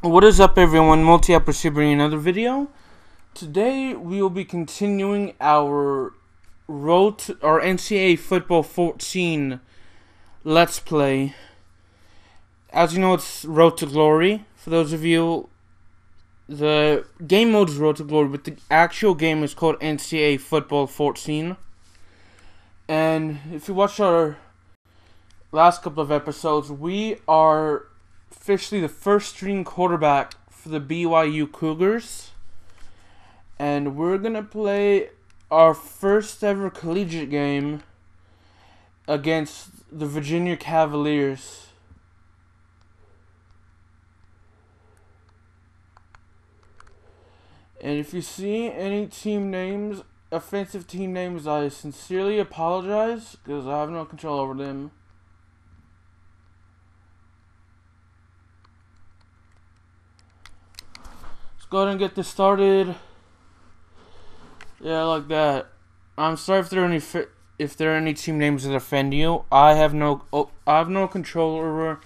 What is up, everyone? Multi-Upper bringing another video. Today we will be continuing our road to our NCAA Football 14 Let's Play. As you know, it's Road to Glory. For those of you, the game mode is Road to Glory, but the actual game is called NCAA Football 14. And if you watch our last couple of episodes, we are officially the first string quarterback for the BYU Cougars, and we're gonna play our first ever collegiate game against the Virginia Cavaliers. And if you see any team names, offensive team names, I sincerely apologize because I have no control over them. Go ahead and get this started. Yeah, like that. I'm sorry if there are any team names that offend you. I have no control over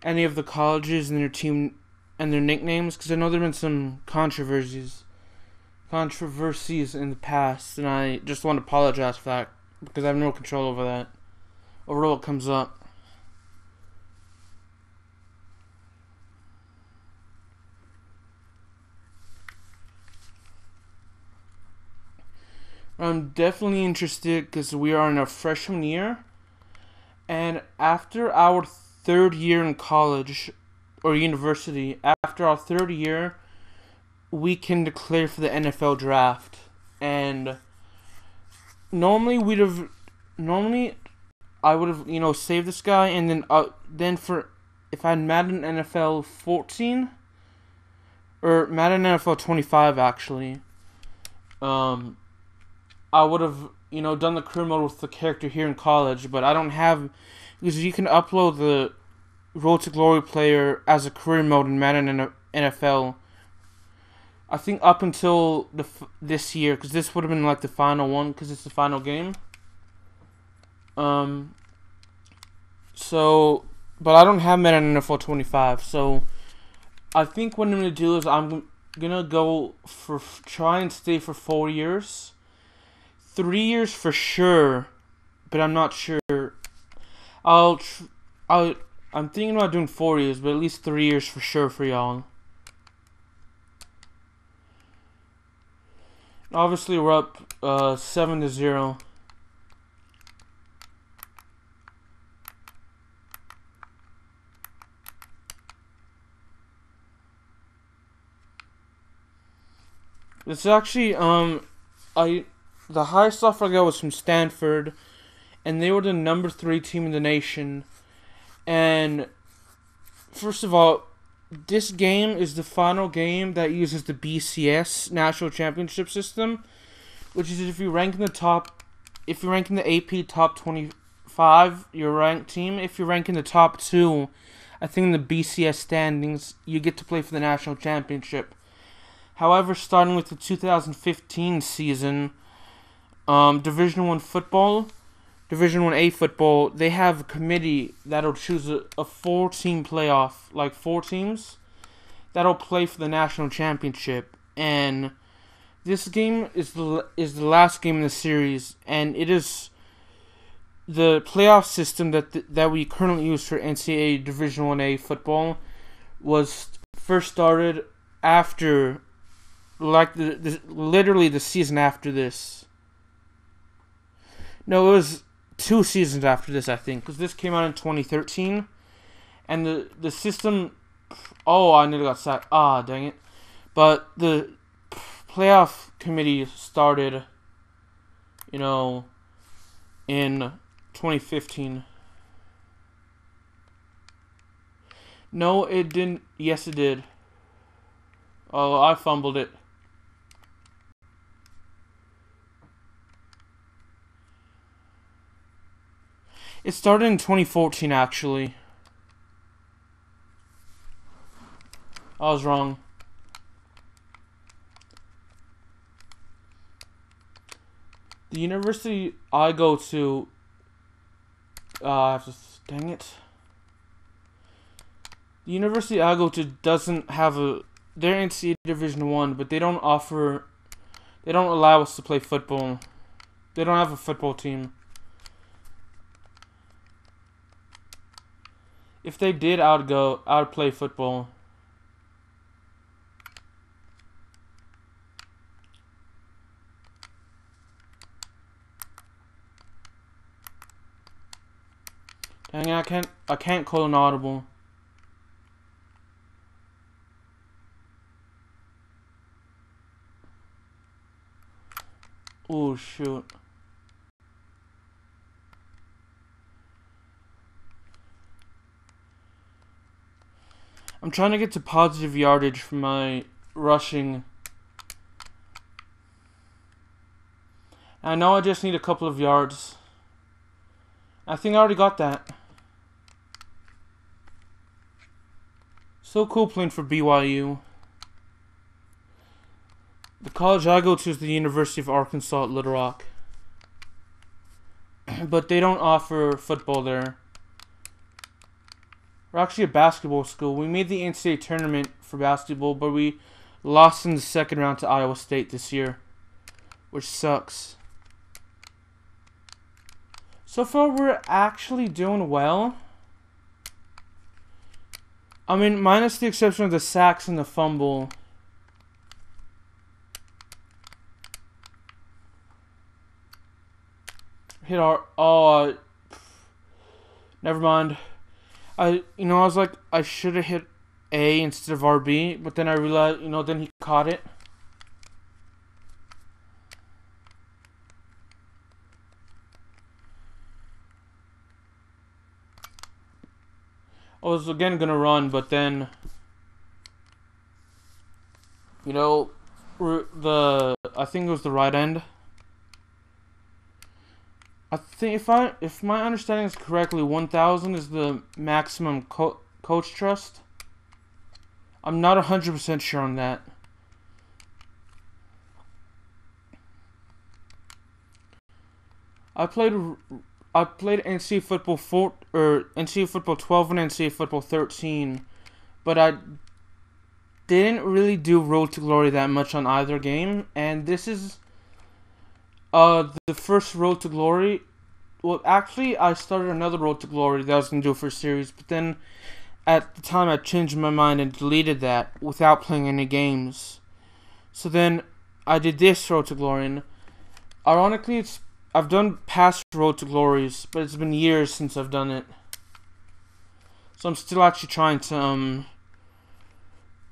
any of the colleges and their team and their nicknames, because I know there've been some controversies in the past, and I just want to apologize for that because I have no control over that, over what comes up. I'm definitely interested because we are in our freshman year, and after our third year in college or university, after our third year, we can declare for the NFL draft. And normally I would have saved this guy, and then for if I had Madden NFL 14 or Madden NFL 25 actually, I would have, done the career mode with the character here in college, but I don't have, because you can upload the Road to Glory player as a career mode in Madden NFL. I think up until this year, because this would have been like the final one, because it's the final game. But I don't have Madden NFL 25, so I think what I'm gonna do is I'm gonna go try and stay for 4 years. 3 years for sure, but I'm not sure. I'm thinking about doing 4 years, but at least 3 years for sure for y'all. Obviously, we're up 7-0. It's actually the highest offer I got was from Stanford, and they were the number 3 team in the nation. And first of all, this game is the final game that uses the BCS National Championship System, which is if you rank in the AP top 25, you're a ranked team. If you rank in the top 2, I think in the BCS standings, you get to play for the national championship. However, starting with the 2015 season, Division I football, Division 1A football, they have a committee that'll choose a 4-team playoff, like 4 teams, that'll play for the national championship. And this game is the last game in the series, and it is the playoff system that we currently use for NCAA Division 1A football was first started after, like literally the season after this. No, it was 2 seasons after this, I think, because this came out in 2013, and the system. Oh, I nearly got sacked. Ah, dang it! But the playoff committee started, in 2015. No, it didn't. Yes, it did. Oh, I fumbled it. It started in 2014, actually. I was wrong. The university I go to, I have to, dang it. The university I go to doesn't have a. They're NCAA Division 1, but they don't offer. They don't allow us to play football. They don't have a football team. If they did, I'd play football. Dang it, I can't call an audible. Oh shoot. I'm trying to get to positive yardage for my rushing. I know I just need a couple of yards. I think I already got that. So cool playing for BYU. The college I go to is the University of Arkansas at Little Rock. But they don't offer football there. We're actually a basketball school. We made the NCAA tournament for basketball, but we lost in the second round to Iowa State this year, which sucks. So far, we're actually doing well. I mean, minus the exception of the sacks and the fumble. Hit our... Oh, never mind. I was like, I should have hit A instead of RB, but then I realized, then he caught it. I was again gonna run, but then, I think it was the right end. I think if my understanding is correctly, 1,000 is the maximum coach trust. I'm not 100% sure on that. I played NCAA football 4 or NCAA football 12 and NCAA football 13, but I didn't really do Road to Glory that much on either game, and this is the first Road to Glory. Well, actually, I started another Road to Glory that I was going to do for a series, but then at the time I changed my mind and deleted that without playing any games. So then I did this Road to Glory, and ironically, I've done past Road to Glories, but it's been years since I've done it. So I'm still actually trying to,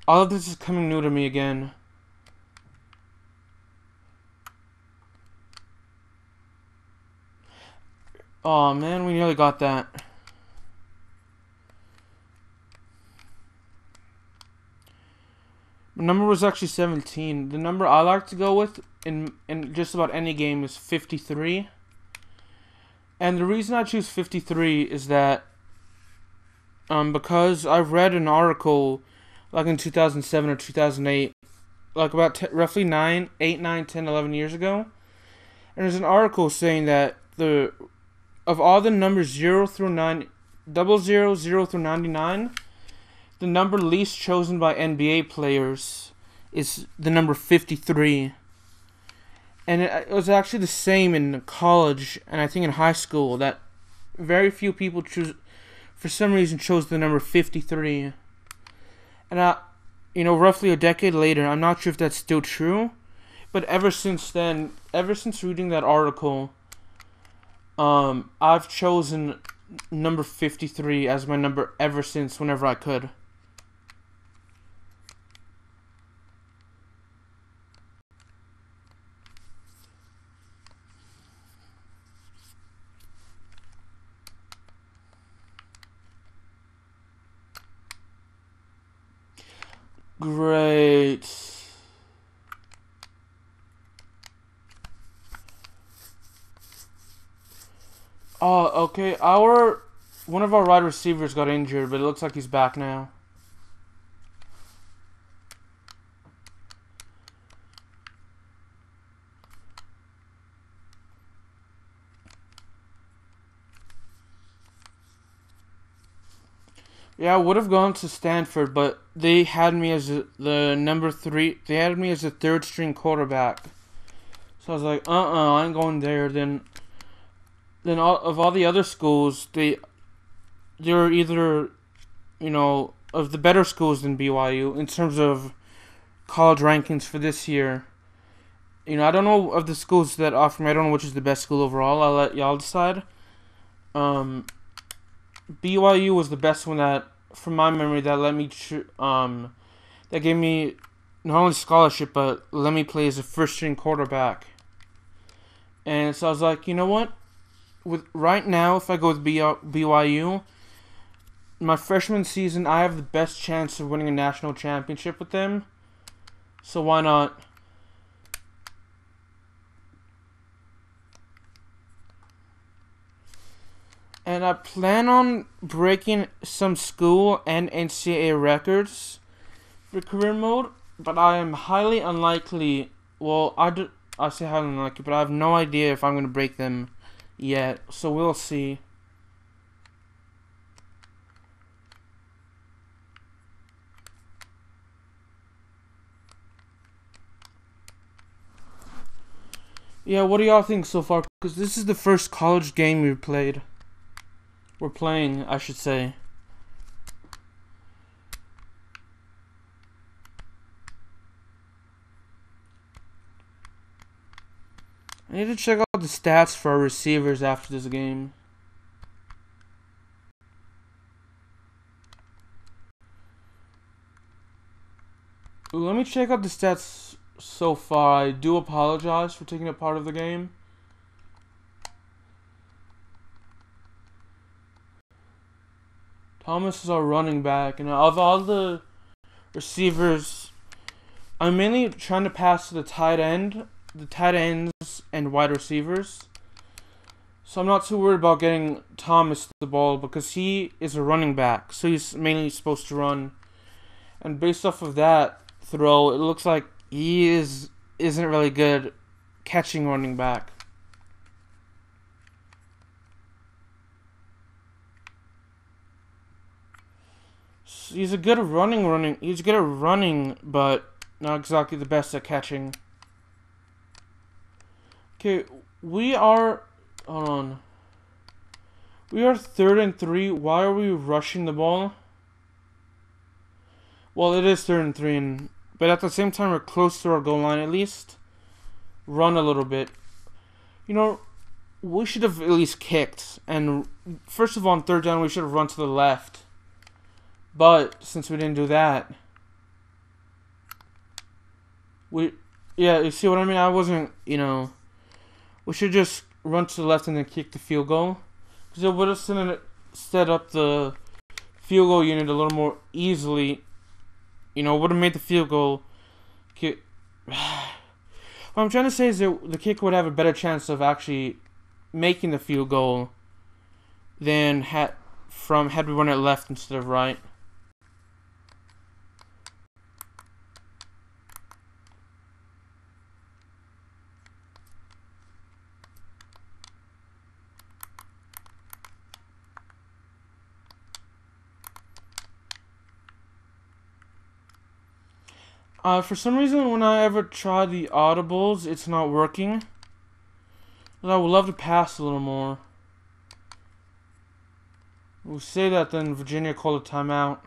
all of this is coming new to me again. Oh man, we nearly got that. The number was actually 17. The number I like to go with in just about any game is 53. And the reason I choose 53 is that because I've read an article like in 2007 or 2008, like about roughly 8, 9, 10, 11 years ago. And there's an article saying that of all the numbers 0 through 9, 00, 0 through 99, the number least chosen by NBA players is the number 53. And it was actually the same in college and I think in high school, that very few people for some reason chose the number 53. And roughly a decade later, I'm not sure if that's still true, but ever since reading that article, I've chosen number 53 as my number ever since, whenever I could. Great. Oh, okay. One of our wide receivers got injured, but it looks like he's back now. Yeah, I would have gone to Stanford, but they had me as the number 3. They had me as the third string quarterback. So I was like, I ain't going there. Then of all the other schools, they're either, of the better schools than BYU in terms of college rankings for this year. I don't know of the schools that offer me. I don't know which is the best school overall. I'll let y'all decide. BYU was the best one that, from my memory, that let me that gave me not only scholarship but let me play as a first string quarterback. And so I was like, you know what? With right now, if I go with BYU, my freshman season, I have the best chance of winning a national championship with them. So why not? And I plan on breaking some school and NCAA records for career mode, but I am highly unlikely. Well, I say highly unlikely, but I have no idea if I'm going to break them yet. So we'll see. Yeah, what do y'all think so far? Because this is the first college game we've played. We're playing, I should say. I need to check out the stats for our receivers after this game. Let me check out the stats so far. I do apologize for taking a part of the game. Thomas is our running back, and of all the receivers, I'm mainly trying to pass to the tight ends and wide receivers. So I'm not too worried about getting Thomas the ball because he is a running back, so he's mainly supposed to run. And based off of that throw, it looks like he isn't really good catching running back. He's good at running. He's good at running, but not exactly the best at catching. Okay, we are. Hold on. We are 3rd and 3. Why are we rushing the ball? Well, it is 3rd and 3, but at the same time, we're close to our goal line. At least run a little bit. We should have at least kicked. And first of all, on 3rd down, we should have run to the left. But since we didn't do that, you see what I mean? I wasn't, we should just run to the left and then kick the field goal. Because it would have set up the field goal unit a little more easily. Would have made the field goal. What I'm trying to say is that the kicker would have a better chance of actually making the field goal than had we run it left instead of right. For some reason, when I ever try the audibles, it's not working. But I would love to pass a little more. We'll say that, then Virginia called a timeout.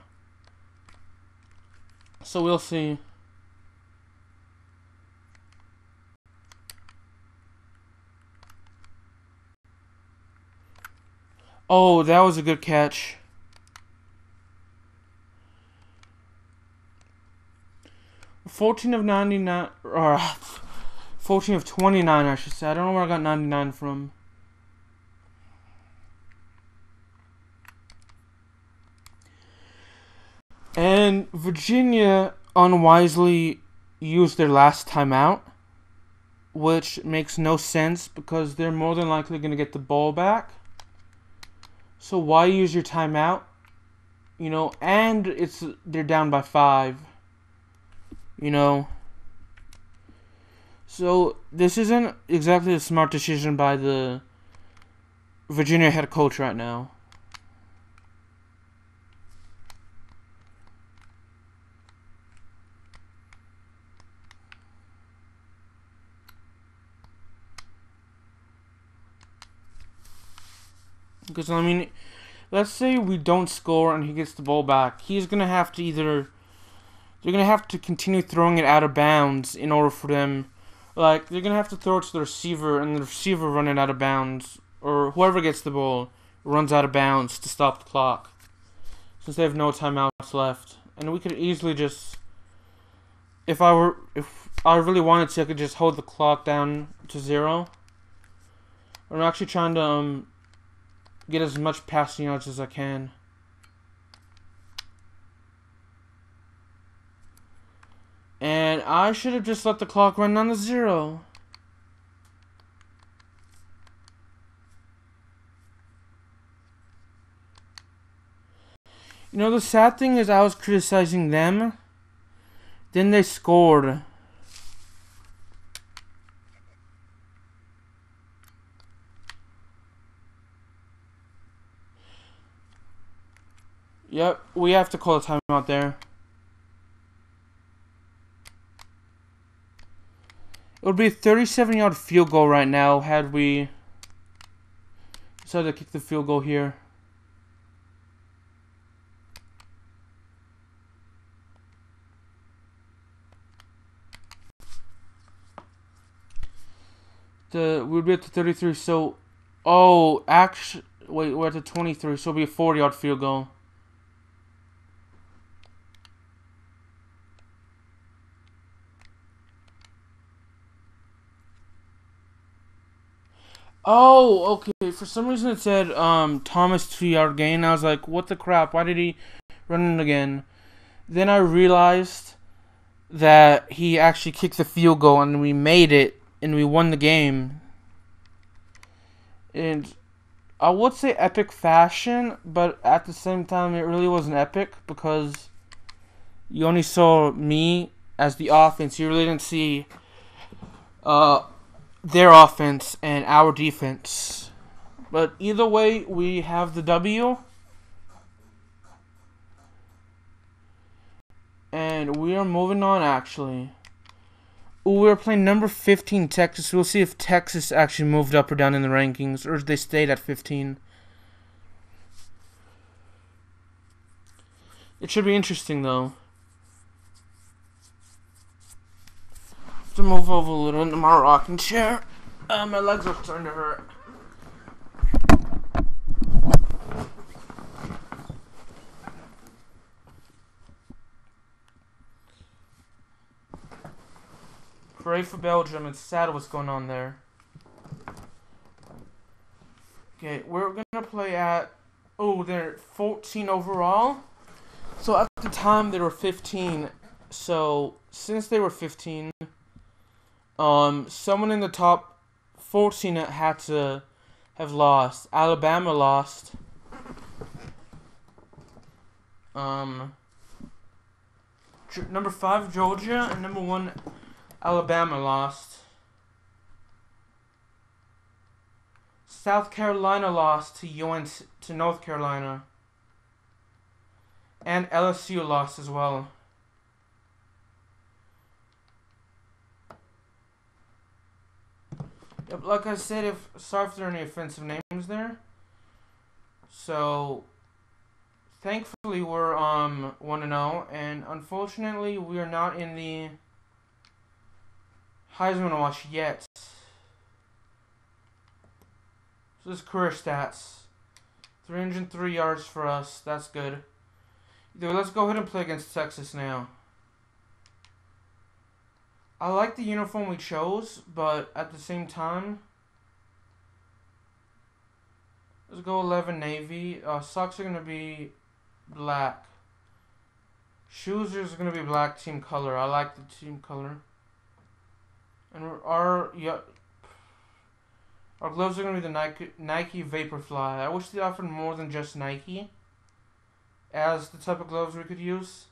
So we'll see. Oh, that was a good catch. 14 of 99, or 14 of 29, I should say. I don't know where I got 99 from. And Virginia unwisely used their last timeout, which makes no sense because they're more than likely going to get the ball back. So why use your timeout? And they're down by 5. So this isn't exactly a smart decision by the Virginia head coach right now. Because, I mean, let's say we don't score and he gets the ball back. He's going to have to either... They're going to have to continue throwing it out of bounds in order for them... Like, they're going to have to throw it to the receiver and the receiver run it out of bounds. Or whoever gets the ball runs out of bounds to stop the clock. Since they have no timeouts left. And we could easily just... If I really wanted to, I could just hold the clock down to 0. I'm actually trying to get as much passing yards as I can. And I should have just let the clock run down to 0. You know, the sad thing is I was criticizing them. Then they scored. Yep, we have to call a timeout there. It would be a 37-yard field goal right now had we decided to kick the field goal here. We would be at the 33, so... Oh, actually... Wait, we're at the 23, so it'll be a 40-yard field goal. Oh, okay. For some reason it said Thomas 2-yard gain. I was like, what the crap? Why did he run it again? Then I realized that he actually kicked the field goal and we made it and we won the game. And I would say epic fashion, but at the same time it really wasn't epic because you only saw me as the offense. You really didn't see their offense and our defense. But either way, we have the W. And we are moving on, actually. Ooh, we're playing number 15, Texas. We'll see if Texas actually moved up or down in the rankings, or if they stayed at 15. It should be interesting, though. To move over a little into my rocking chair. My legs are starting to hurt. Pray for Belgium. It's sad what's going on there. Okay, we're gonna play at... Oh, they're 14 overall. So at the time they were 15. So since they were 15... someone in the top 14 had to have lost. Alabama lost. Number 5, Georgia, and number 1, Alabama lost. South Carolina lost to North Carolina. And LSU lost as well. Yep, like I said, sorry if there are any offensive names there. So, thankfully we're 1-0, and unfortunately we are not in the Heisman watch yet. So this is career stats. 303 yards for us. That's good. Let's go ahead and play against Texas now. I like the uniform we chose, but at the same time, let's go 11 navy. Socks are going to be black. Shoes are going to be black team color. I like the team color. And our gloves are going to be the Nike Vaporfly. I wish they offered more than just Nike as the type of gloves we could use.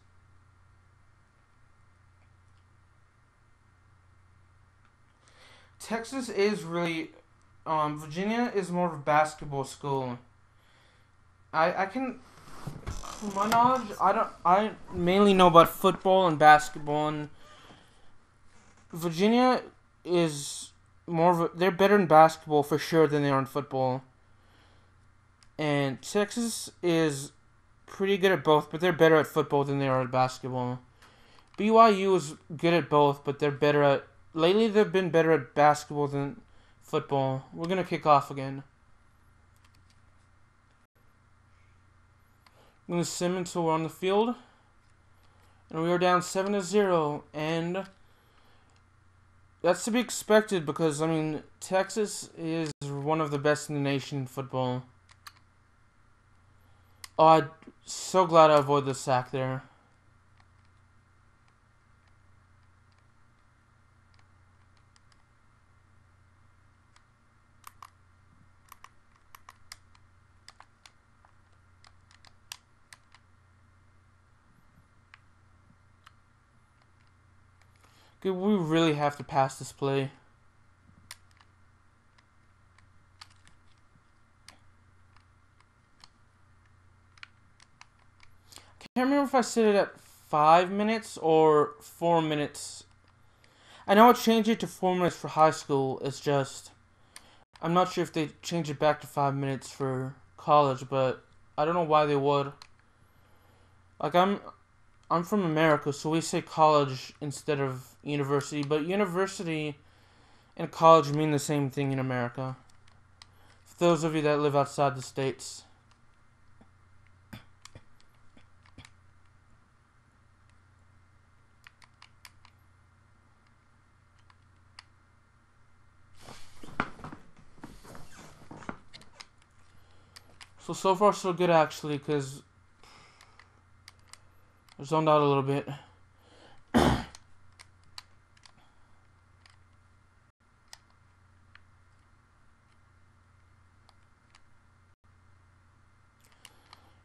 Texas is really... Virginia is more of a basketball school. I can... From my knowledge, I mainly know about football and basketball, and Virginia is more of a... They're better in basketball for sure than they are in football. And Texas is pretty good at both, but they're better at football than they are at basketball. BYU is good at both, but they're better at... Lately, they've been better at basketball than football. We're going to kick off again. I'm going to sim until we're on the field. And we are down 7-0. And that's to be expected because, I mean, Texas is one of the best in the nation in football. Oh, I'm so glad I avoided the sack there. Okay, we really have to pass this play. I can't remember if I set it at 5 minutes or 4 minutes. I know I changed it to 4 minutes for high school. It's just... I'm not sure if they change it back to 5 minutes for college, but I don't know why they would. Like, I'm from America, so we say college instead of university, but university and college mean the same thing in America. For those of you that live outside the States. So far so good actually, because I zoned out a little bit.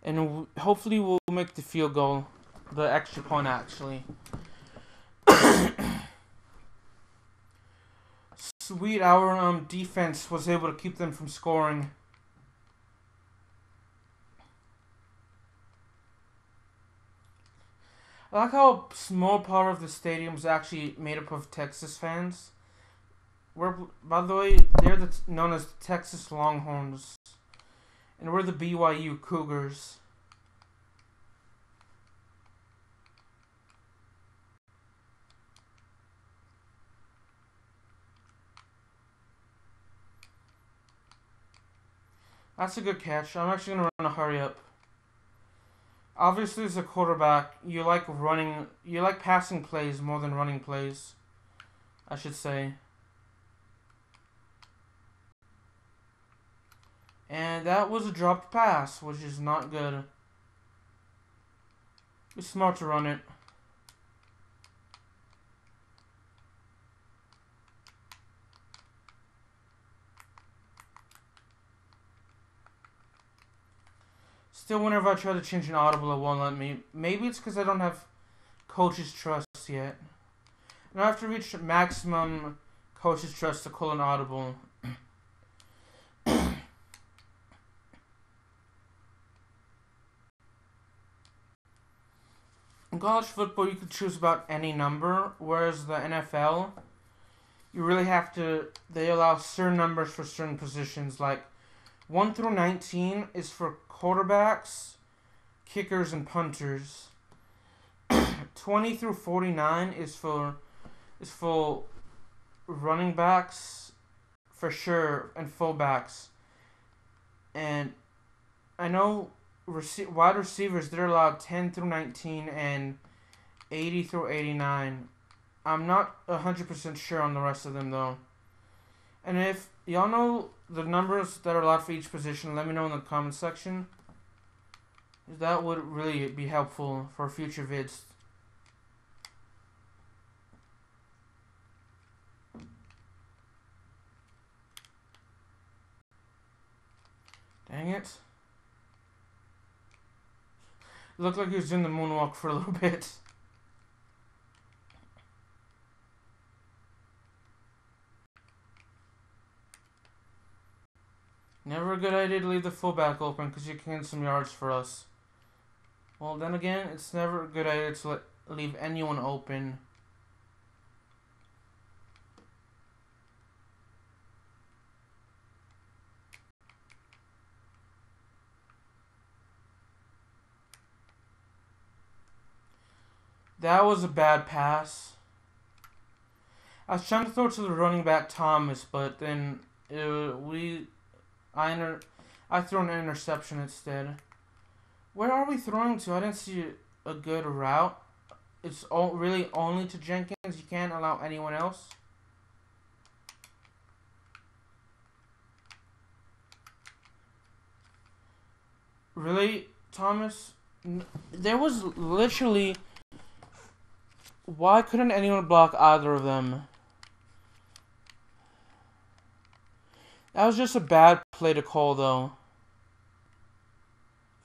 And hopefully we'll make the field goal. The extra point actually. Sweet, our defense was able to keep them from scoring. I like how a small part of the stadium is actually made up of Texas fans. By the way, they're known as the Texas Longhorns. And we're the BYU Cougars. That's a good catch. I'm actually going to run a hurry up. Obviously, as a quarterback, you like passing plays more than running plays, I should say. And that was a dropped pass, which is not good. It's smart to run it. Still, whenever I try to change an audible, it won't let me. Maybe it's because I don't have coach's trust yet. And I have to reach maximum coach's trust to call an audible. In college football, you can choose about any number, whereas the NFL, you really have to... They allow certain numbers for certain positions, like 1 through 19 is for quarterbacks, kickers, and punters. 20 through 49 is for running backs, for sure, and fullbacks. And I know wide receivers, they're allowed 10 through 19 and 80 through 89. I'm not 100% sure on the rest of them, though. And if y'all know the numbers that are allowed for each position, let me know in the comment section. That would really be helpful for future vids. Dang it. It looked like he was doing the moonwalk for a little bit. Never a good idea to leave the fullback open because you can get some yards for us. Well, then again, it's never a good idea to leave anyone open. That was a bad pass. I was trying to throw it to the running back Thomas, but then I I threw an interception instead. Where are we throwing to? I didn't see a good route. It's really only to Jenkins. You can't allow anyone else. Really, Thomas? There was literally... Why couldn't anyone block either of them? That was just a bad play to call, though.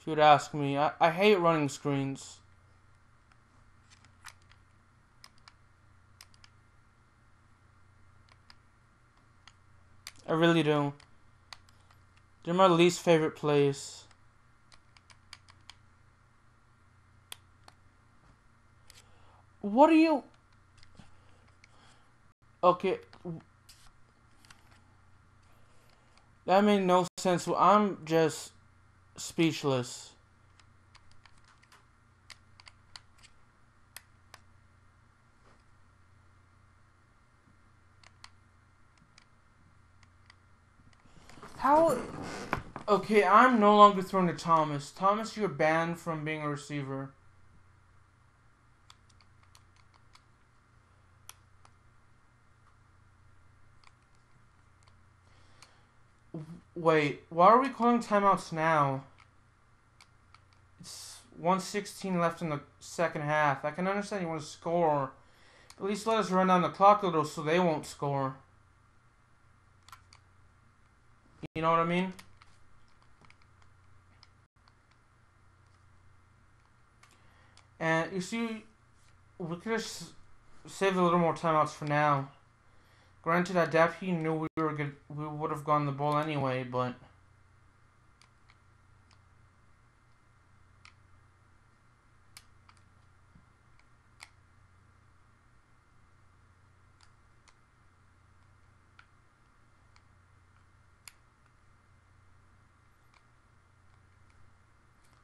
If you would ask me. I hate running screens. I really do. They're my least favorite plays. What are you... Okay. That made no sense. I'm just speechless. How... Okay, I'm no longer throwing to Thomas. Thomas, you're banned from being a receiver. Wait, why are we calling timeouts now? It's 1:16 left in the second half. I can understand you want to score. But at least let us run down the clock a little so they won't score. You know what I mean? And you see, we could have saved a little more timeouts for now. Granted, I definitely knew we would have gone the ball anyway, but...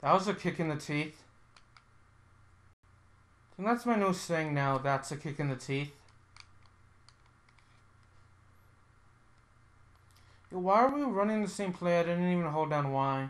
That was a kick in the teeth. I think that's my new saying now, that's a kick in the teeth. Yo, why are we running the same play? I didn't even hold down Y.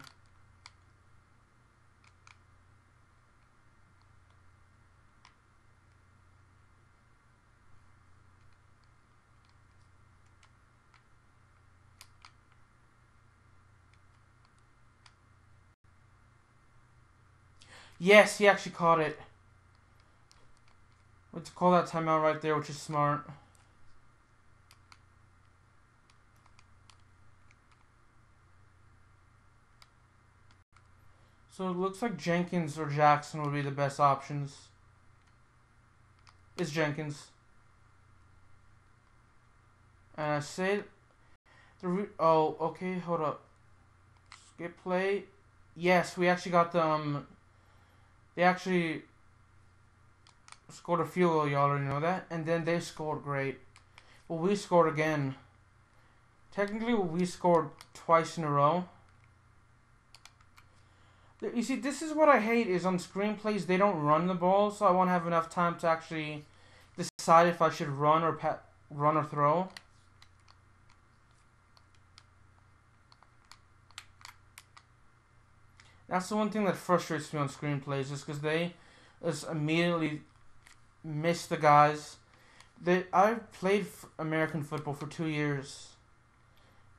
Yes, he actually caught it. Let's call that timeout right there, which is smart. So it looks like Jenkins or Jackson would be the best options. It's Jenkins. And I say... Oh, okay, hold up. Skip play. Yes, we actually got the... They actually scored a field goal, you already know that. And then they scored great. Well, we scored again. Technically, we scored twice in a row. You see, this is what I hate, is on screenplays, they don't run the ball, so I won't have enough time to actually decide if I should run or throw. That's the one thing that frustrates me on screenplays, is because they just immediately miss the guys. I've played American football for 2 years,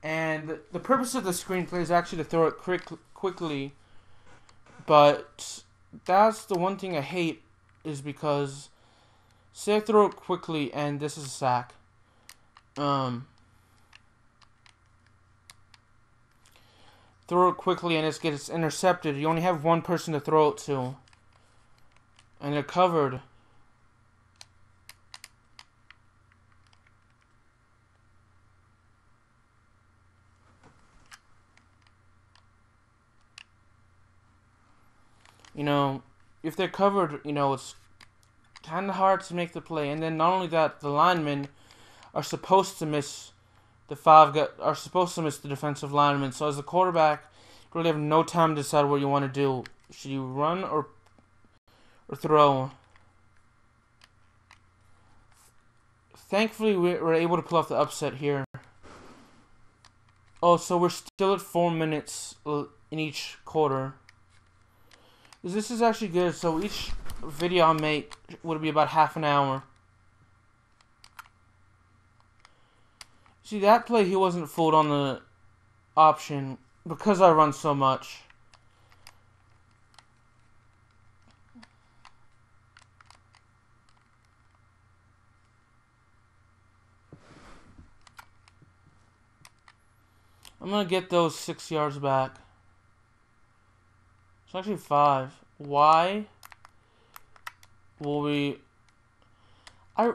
and the purpose of the screenplay is actually to throw it quickly. But that's the one thing I hate, is because say I throw it quickly and this is a sack. Throw it quickly and it gets intercepted. You only have one person to throw it to. And they're covered. You know, if they're covered, you know, it's kind of hard to make the play. And then not only that, the linemen are supposed to miss are supposed to miss the defensive linemen. So as a quarterback, you really have no time to decide what you want to do. Should you run or throw? thankfully, we were able to pull off the upset here. Oh, so we're still at 4 minutes in each quarter. This is actually good. So each video I make would be about half an hour. See, that play, he wasn't fooled on the option because I run so much. I'm going to get those 6 yards back. It's actually 5. Why will we... I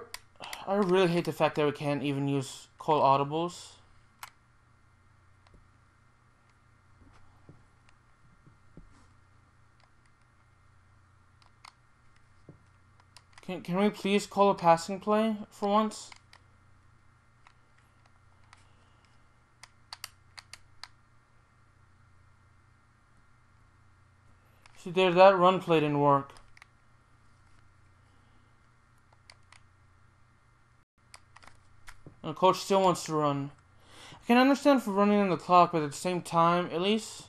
really hate the fact that we can't even use call audibles. Can we please call a passing play for once? See there, that run play didn't work. And the coach still wants to run. I can understand for running on the clock, but at the same time, at least,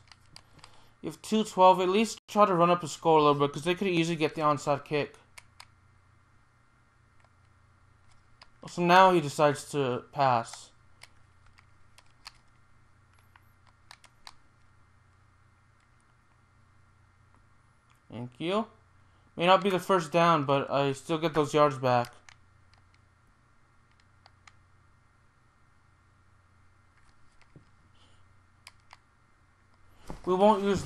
you have 2:12, at least try to run up the score a little bit, because they could easily get the onside kick. So now he decides to pass. Thank you. May not be the first down, but I still get those yards back. We won't use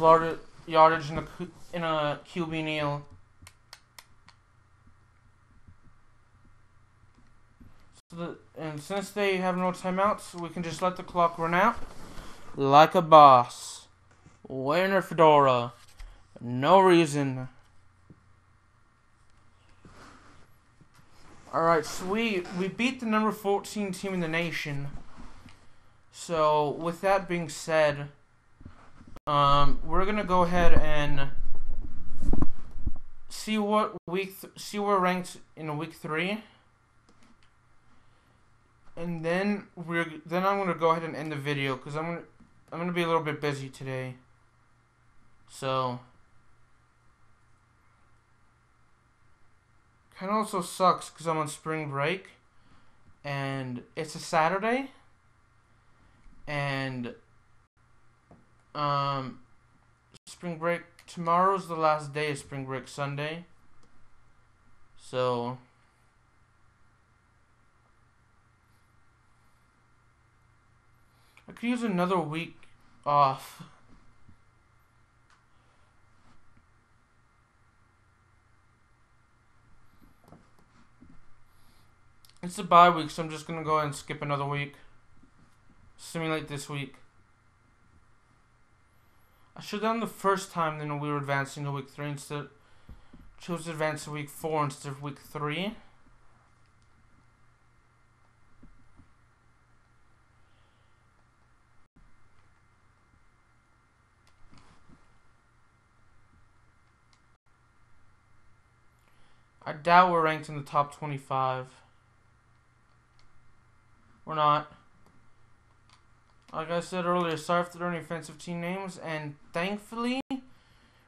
yardage in a QB kneel. And since they have no timeouts, we can just let the clock run out like a boss. Wearing a fedora. No reason. Alright, so we beat the number 14 team in the nation. So, with that being said, we're gonna go ahead and see what see where we're ranked in week 3. And then I'm gonna go ahead and end the video because I'm gonna be a little bit busy today. So kind of also sucks because I'm on spring break and it's a Saturday and spring break tomorrow's the last day of spring break, Sunday. So I could use another week off. It's a bye week, so I'm just gonna go ahead and skip another week. Simulate this week. I should have done the first time, then we were advancing to week 3 instead. Chose to advance to week 4 instead of week 3. I doubt we're ranked in the top 25. We're not. Like I said earlier, sorry for any offensive team names, and thankfully,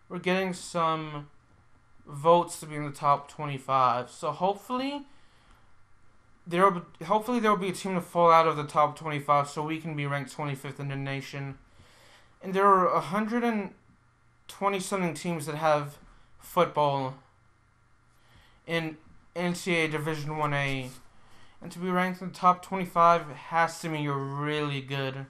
we're getting some votes to be in the top 25. So hopefully, there will be a team to fall out of the top 25, so we can be ranked 25th in the nation. And there are 120-something teams that have football in NCAA Division 1A. And to be ranked in the top 25 has to mean you're really good.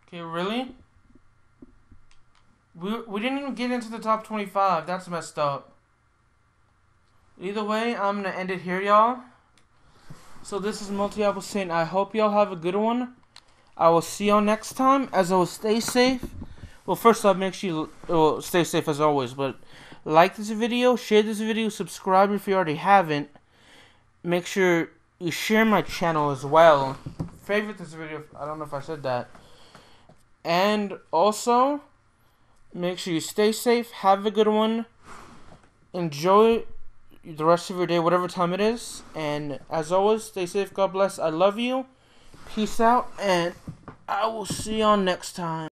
Okay, really? We didn't even get into the top 25. That's messed up. Either way, I'm going to end it here, y'all. So this is Multi-Apple saying, I hope y'all have a good one. I will see y'all next time. As always, stay safe. Well, first off, make sure you stay safe as always. But like this video, share this video, subscribe if you already haven't. Make sure you share my channel as well. Favorite this video. I don't know if I said that. And also, make sure you stay safe. Have a good one. Enjoy the rest of your day, whatever time it is. And as always, stay safe. God bless. I love you. Peace out. And I will see y'all next time.